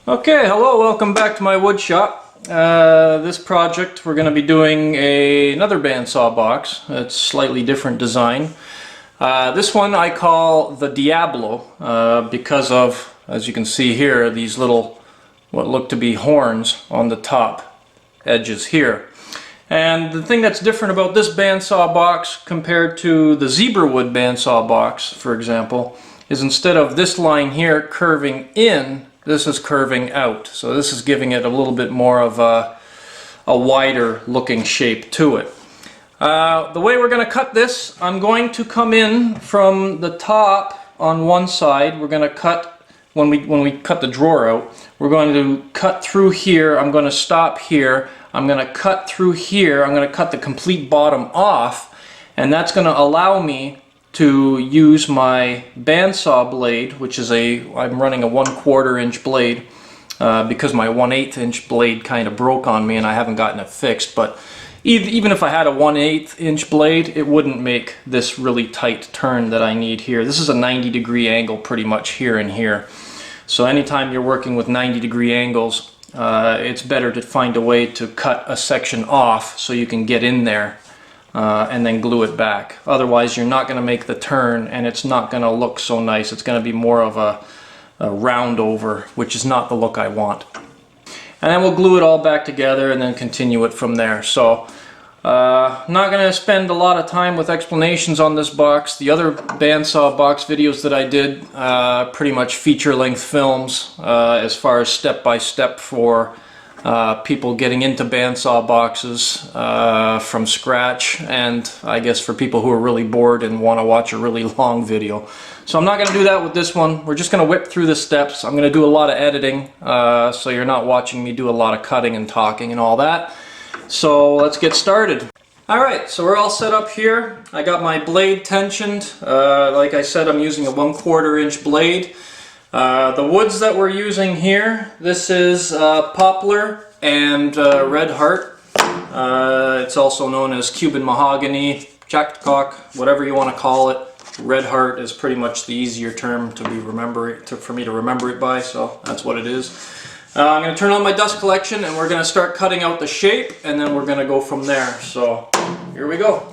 Okay, hello, welcome back to my wood shop. This project we're going to be doing another bandsaw box. It's slightly different design. This one I call the Diablo because of, as you can see here, these little what look to be horns on the top edges here. And the thing that's different about this bandsaw box compared to the zebra wood bandsaw box, for example, is instead of this line here curving in, this is curving out. So this is giving it a little bit more of a wider looking shape to it. The way we're going to cut this, I'm going to come in from the top on one side. We're going to cut, when we cut the drawer out, we're going to cut through here. I'm going to stop here. I'm going to cut through here. I'm going to cut the complete bottom off, and that's going to allow me to use my bandsaw blade, which is I'm running a 1/4 inch blade because my 1/8 inch blade kind of broke on me and I haven't gotten it fixed. But even if I had a 1/8 inch blade, it wouldn't make this really tight turn that I need here. This is a 90-degree angle pretty much here and here. So anytime you're working with 90-degree angles, it's better to find a way to cut a section off so you can get in there and then glue it back. Otherwise you're not going to make the turn and it's not going to look so nice. It's going to be more of a round over, which is not the look I want. And then we'll glue it all back together and then continue it from there. So not going to spend a lot of time with explanations on this box. The other bandsaw box videos that I did pretty much feature-length films as far as step-by-step for people getting into bandsaw boxes from scratch, and I guess for people who are really bored and want to watch a really long video. So I'm not going to do that with this one. We're just going to whip through the steps. I'm going to do a lot of editing, so you're not watching me do a lot of cutting and talking and all that. So let's get started. Alright, so we're all set up here. I got my blade tensioned. Like I said, I'm using a 1/4 inch blade. The woods that we're using here, this is poplar and red heart. It's also known as Cuban mahogany, chatke-kok, whatever you want to call it. Red heart is pretty much the easier term to for me to remember it by, so that's what it is. I'm going to turn on my dust collection and we're going to start cutting out the shape, and then we're going to go from there. So here we go.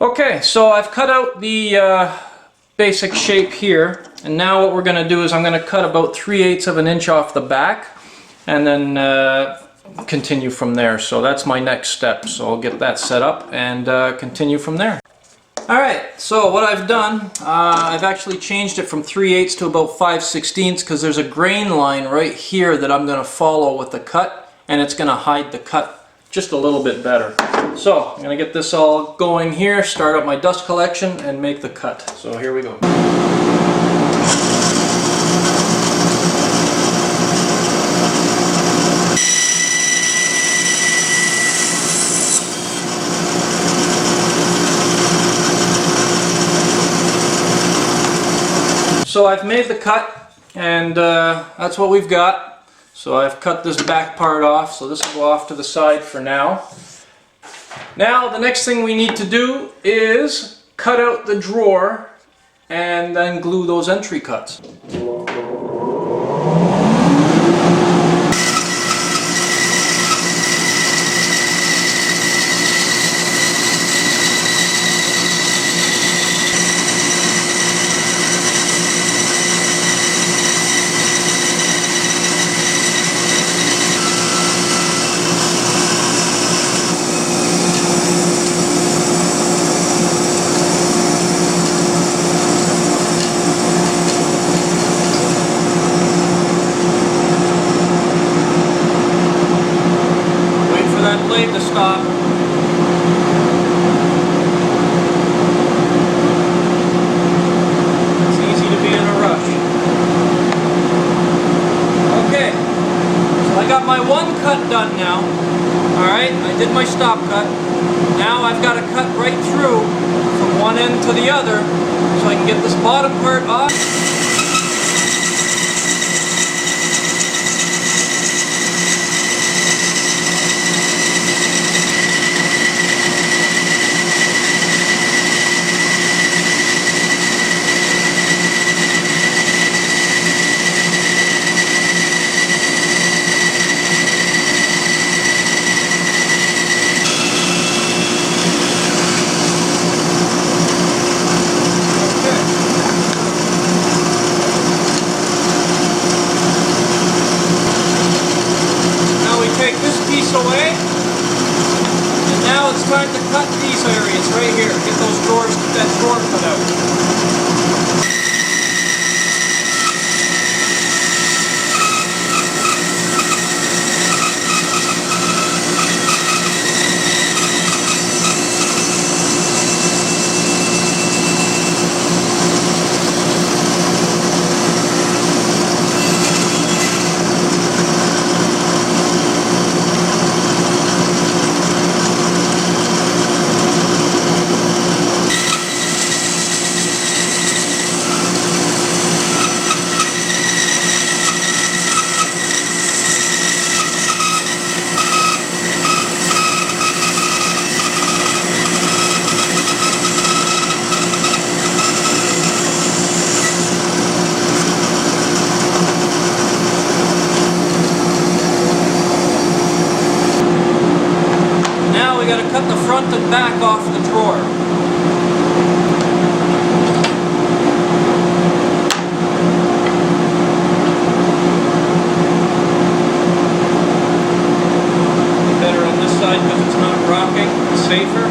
Okay, so I've cut out the basic shape here, and now what we're going to do is I'm going to cut about 3/8 of an inch off the back and then continue from there. So that's my next step, so I'll get that set up and continue from there. Alright, so what I've done, I've actually changed it from 3/8 to about 5/16 because there's a grain line right here that I'm going to follow with the cut, and it's going to hide the cut just a little bit better. So I'm going to get this all going here, start up my dust collection, and make the cut. So here we go. So I've made the cut, and that's what we've got. So I've cut this back part off, so this will go off to the side for now. Now the next thing we need to do is cut out the drawer and then glue those entry cuts. To stop. It's easy to be in a rush. Okay, so I got my one cut done now. Alright, I did my stop cut. Now I've got to cut right through from one end to the other so I can get this bottom part off. Away, and now it's time to cut these areas right here. Get those drawers, that drawer cut out. Cut the front and back off the drawer. Better on this side because it's not rocking. It's safer.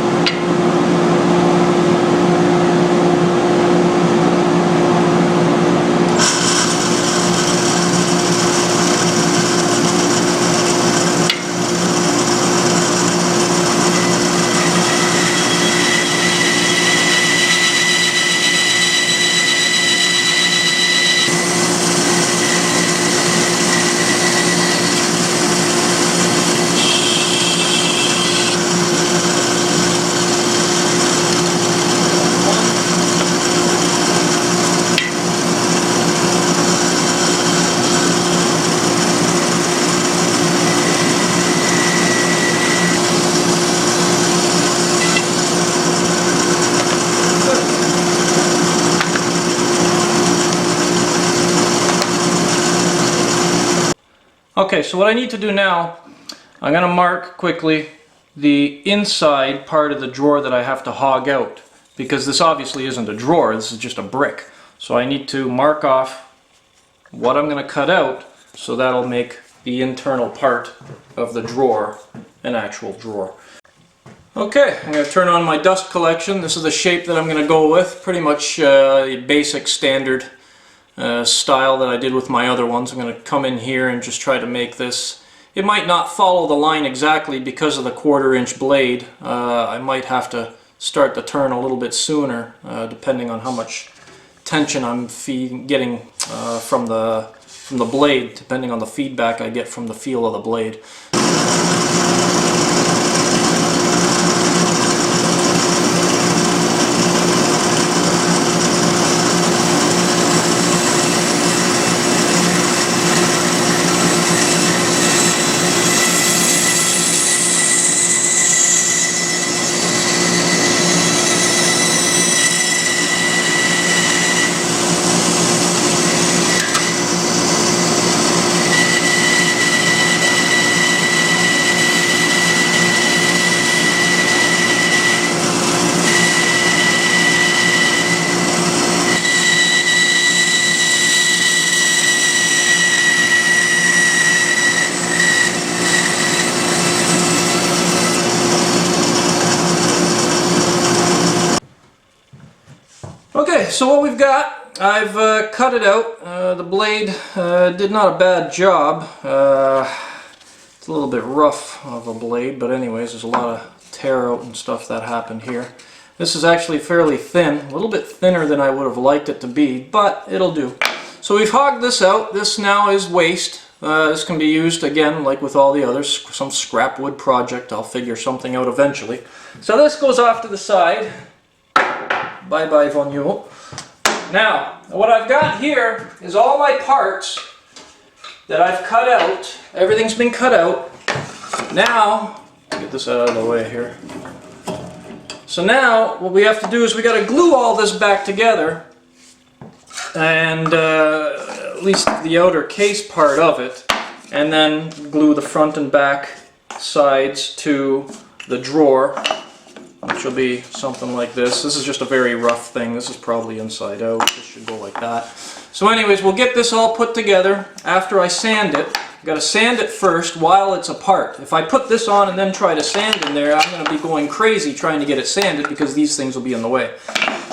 Okay, so what I need to do now, I'm going to mark quickly the inside part of the drawer that I have to hog out, because this obviously isn't a drawer, this is just a brick. So I need to mark off what I'm going to cut out, so that'll make the internal part of the drawer an actual drawer. Okay, I'm going to turn on my dust collection. This is the shape that I'm going to go with, pretty much the basic standard style that I did with my other ones. I'm going to come in here and just try to make this. It might not follow the line exactly because of the 1/4-inch blade. I might have to start the turn a little bit sooner, depending on how much tension I'm getting from the blade, depending on the feedback I get from the feel of the blade. Okay, so what we've got, I've cut it out. The blade did not a bad job. It's a little bit rough of a blade, but anyways, there's a lot of tear out and stuff that happened here. This is actually fairly thin, a little bit thinner than I would have liked it to be, but it'll do. So we've hogged this out. This now is waste. This can be used, again, like with all the others, some scrap wood project. I'll figure something out eventually. So this goes off to the side. Bye-bye, Von Yule. Now, what I've got here is all my parts that I've cut out. Everything's been cut out. Now, get this out of the way here. So now, what we have to do is we got to glue all this back together, and at least the outer case part of it, and then glue the front and back sides to the drawer, which will be something like this. This is just a very rough thing. This is probably inside out. This should go like that. So anyways, we'll get this all put together after I sand it. I've got to sand it first while it's apart. If I put this on and then try to sand in there, I'm going to be going crazy trying to get it sanded because these things will be in the way.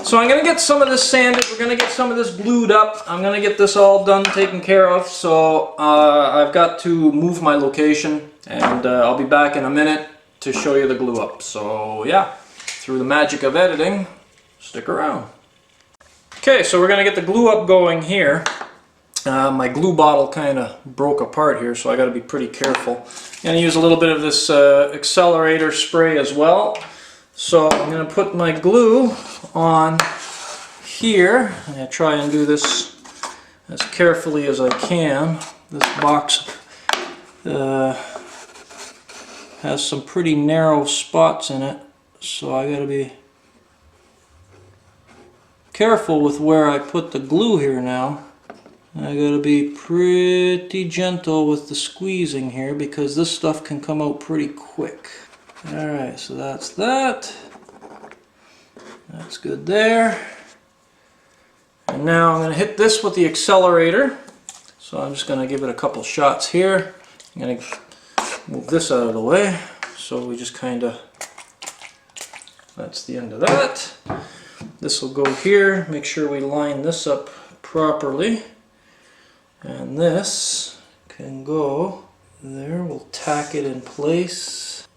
So I'm going to get some of this sanded. We're going to get some of this glued up. I'm going to get this all done, taken care of. So I've got to move my location, and I'll be back in a minute to show you the glue up. So yeah, through the magic of editing, stick around. Okay, so we're going to get the glue up going here. My glue bottle kind of broke apart here, so I got to be pretty careful. I'm going to use a little bit of this Accelerator spray as well. So I'm going to put my glue on here. I'm going to try and do this as carefully as I can. This box has some pretty narrow spots in it, so I got to be careful with where I put the glue here now. I got to be pretty gentle with the squeezing here because this stuff can come out pretty quick. Alright, so that's that. That's good there. And now I'm going to hit this with the Accelerator. So I'm just going to give it a couple shots here. I'm going to move this out of the way. So we just kind of, that's the end of that. This will go here. Make sure we line this up properly. And this can go there. We'll tack it in place.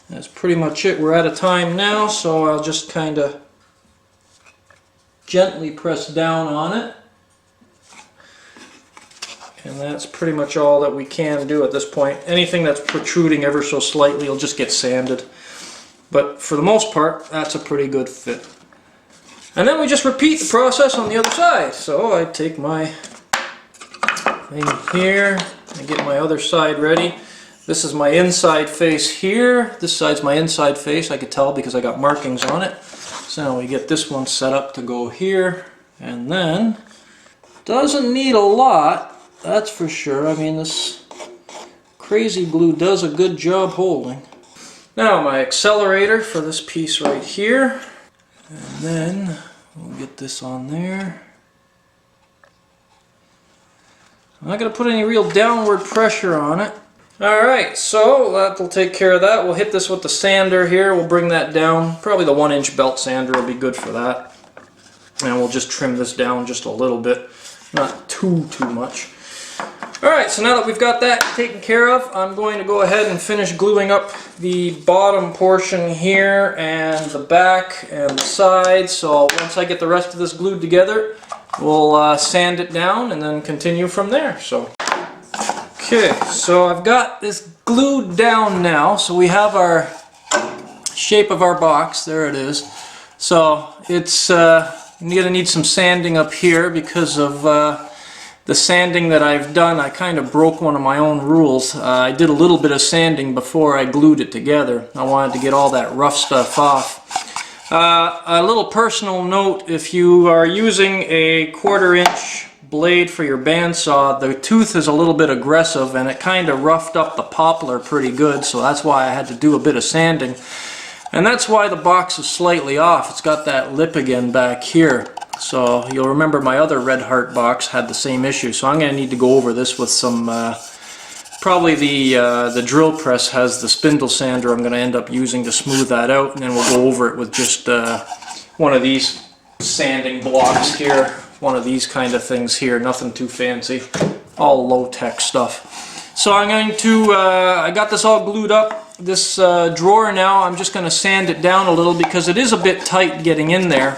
That's pretty much it. We're out of time now, so I'll just kind of gently press down on it. And that's pretty much all that we can do at this point. Anything that's protruding ever so slightly will just get sanded. But for the most part, that's a pretty good fit. And then we just repeat the process on the other side. So I take my thing here and get my other side ready. This is my inside face here. This side's my inside face. I could tell because I got markings on it. So now we get this one set up to go here. And then, doesn't need a lot, that's for sure. I mean, this crazy glue does a good job holding. Now my accelerator for this piece right here, and then we'll get this on there. I'm not going to put any real downward pressure on it. Alright, so that'll take care of that. We'll hit this with the sander here. We'll bring that down. Probably the 1-inch belt sander will be good for that. And we'll just trim this down just a little bit. Not too much. Alright, so now that we've got that taken care of, I'm going to go ahead and finish gluing up the bottom portion here and the back and the sides. So once I get the rest of this glued together, we'll sand it down and then continue from there. Okay, so I've got this glued down now, so we have our shape of our box. There it is. So it's going to need some sanding up here because of the sanding that I've done. I kind of broke one of my own rules. I did a little bit of sanding before I glued it together. I wanted to get all that rough stuff off. A little personal note, if you are using a 1/4-inch blade for your bandsaw, the tooth is a little bit aggressive and it kind of roughed up the poplar pretty good, so that's why I had to do a bit of sanding. And that's why the box is slightly off. It's got that lip again back here. So you'll remember my other Red Heart box had the same issue, so I'm going to need to go over this with some, probably the drill press has the spindle sander I'm going to end up using to smooth that out, and then we'll go over it with just one of these sanding blocks here, one of these kind of things here, nothing too fancy, all low-tech stuff. So I'm going to, I got this all glued up, this drawer now. I'm just going to sand it down a little because it is a bit tight getting in there.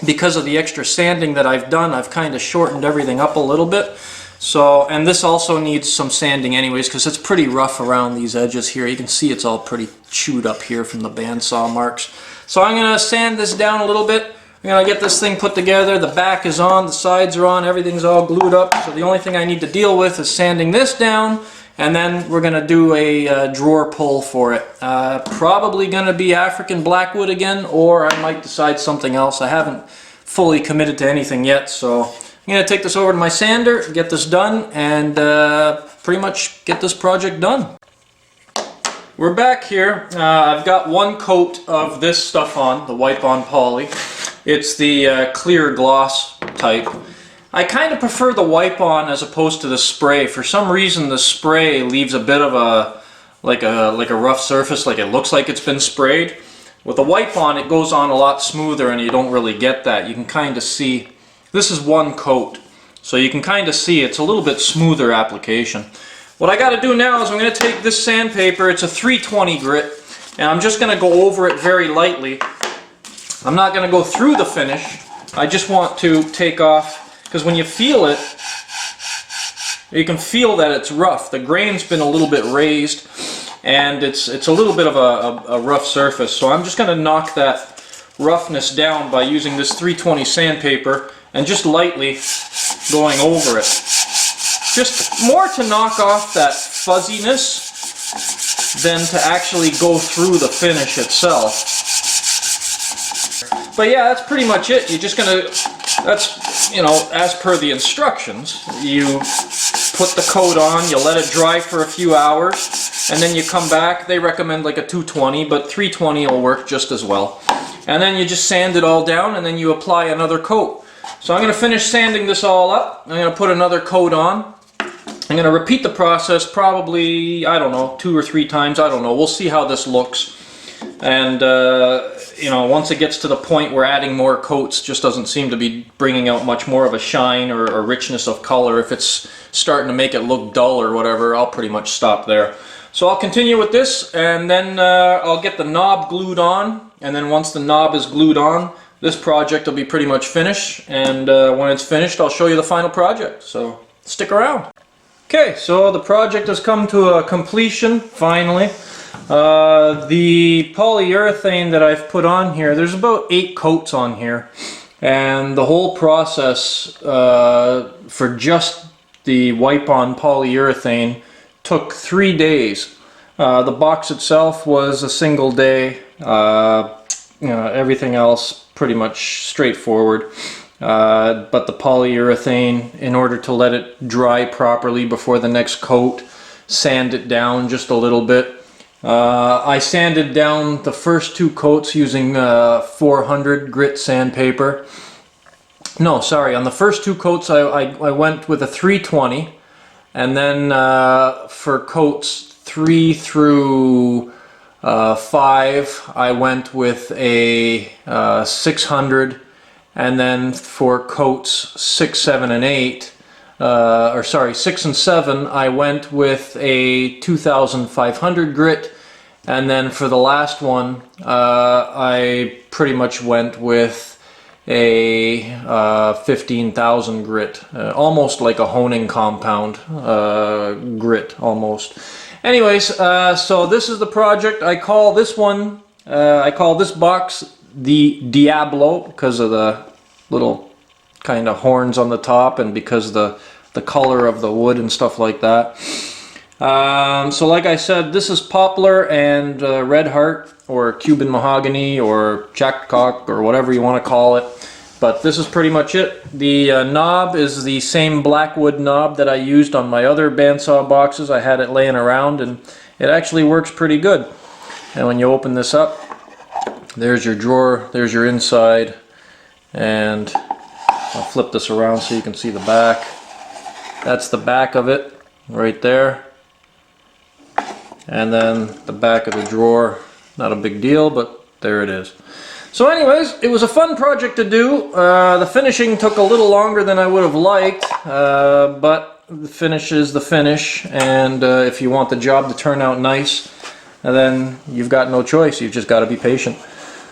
Because of the extra sanding that I've done, I've kind of shortened everything up a little bit. So, and this also needs some sanding anyways because it's pretty rough around these edges here. You can see it's all pretty chewed up here from the bandsaw marks. So I'm going to sand this down a little bit. I'm going to get this thing put together. The back is on, the sides are on, everything's all glued up. So the only thing I need to deal with is sanding this down, and then we're going to do a drawer pull for it. Probably going to be African blackwood again, or I might decide something else. I haven't fully committed to anything yet, so I'm going to take this over to my sander, get this done, and pretty much get this project done. We're back here. I've got one coat of this stuff on, the wipe-on poly. It's the clear gloss type. I kind of prefer the wipe-on as opposed to the spray. For some reason the spray leaves a bit of a like a rough surface, like it looks like it's been sprayed. With the wipe-on it goes on a lot smoother and you don't really get that. You can kind of see, this is one coat, so you can kind of see it's a little bit smoother application. What I got to do now is I'm going to take this sandpaper, it's a 320 grit, and I'm just going to go over it very lightly. I'm not going to go through the finish, I just want to take off. Because when you feel it, you can feel that it's rough. The grain's been a little bit raised, and it's a little bit of a rough surface. So I'm just going to knock that roughness down by using this 320 sandpaper and just lightly going over it. Just more to knock off that fuzziness than to actually go through the finish itself. But yeah, that's pretty much it. You're just going to, that's, you know, as per the instructions, you put the coat on, you let it dry for a few hours, and then you come back. They recommend like a 220, but 320 will work just as well. And then you just sand it all down, and then you apply another coat. So I'm going to finish sanding this all up. I'm going to put another coat on. I'm going to repeat the process probably, I don't know, 2 or 3 times. I don't know. We'll see how this looks. And you know, once it gets to the point where adding more coats just doesn't seem to be bringing out much more of a shine or a richness of color, if it's starting to make it look dull or whatever, I'll pretty much stop there. So I'll continue with this, and then I'll get the knob glued on, and then once the knob is glued on, this project will be pretty much finished, and when it's finished I'll show you the final project, so stick around. Okay, so the project has come to a completion, finally. The polyurethane that I've put on here, there's about 8 coats on here, and the whole process for just the wipe-on polyurethane took 3 days. The box itself was a single day. You know, everything else pretty much straightforward. But the polyurethane, in order to let it dry properly before the next coat, sand it down just a little bit. I sanded down the first 2 coats using 400 grit sandpaper. No, sorry, on the first 2 coats I went with a 320, and then for coats 3 through 5 I went with a 600, and then for coats 6, 7, and 8, or sorry, 6 and 7, I went with a 2500 grit, and then for the last one I pretty much went with a 15,000 grit, almost like a honing compound grit almost. Anyways, so this is the project. I call this one, I call this box the Diablo because of the little kind of horns on the top, and because the color of the wood and stuff like that. So like I said, this is poplar and red heart, or Cuban mahogany, or chatke-kok, or whatever you want to call it. But this is pretty much it. The knob is the same blackwood knob that I used on my other bandsaw boxes. I had it laying around, and it actually works pretty good. And when you open this up, there's your drawer, there's your inside, and I'll flip this around so you can see the back. That's the back of it right there. And then the back of the drawer, not a big deal, but there it is. So anyways, it was a fun project to do. The finishing took a little longer than I would have liked, but the finish is the finish, and if you want the job to turn out nice, then you've got no choice. You've just got to be patient.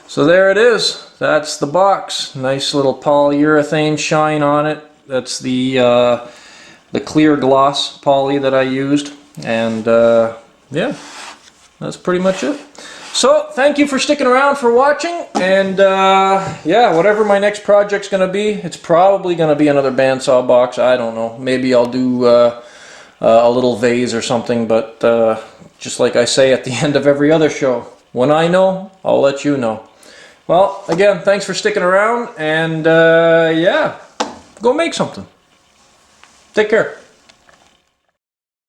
So there it is. That's the box. Nice little polyurethane shine on it. That's the clear gloss poly that I used, and yeah, that's pretty much it. So thank you for sticking around for watching, and yeah, whatever my next project's going to be, it's probably going to be another bandsaw box. I don't know. Maybe I'll do a little vase or something, but just like I say at the end of every other show, when I know, I'll let you know. Well, again, thanks for sticking around, and yeah, go make something. Take care.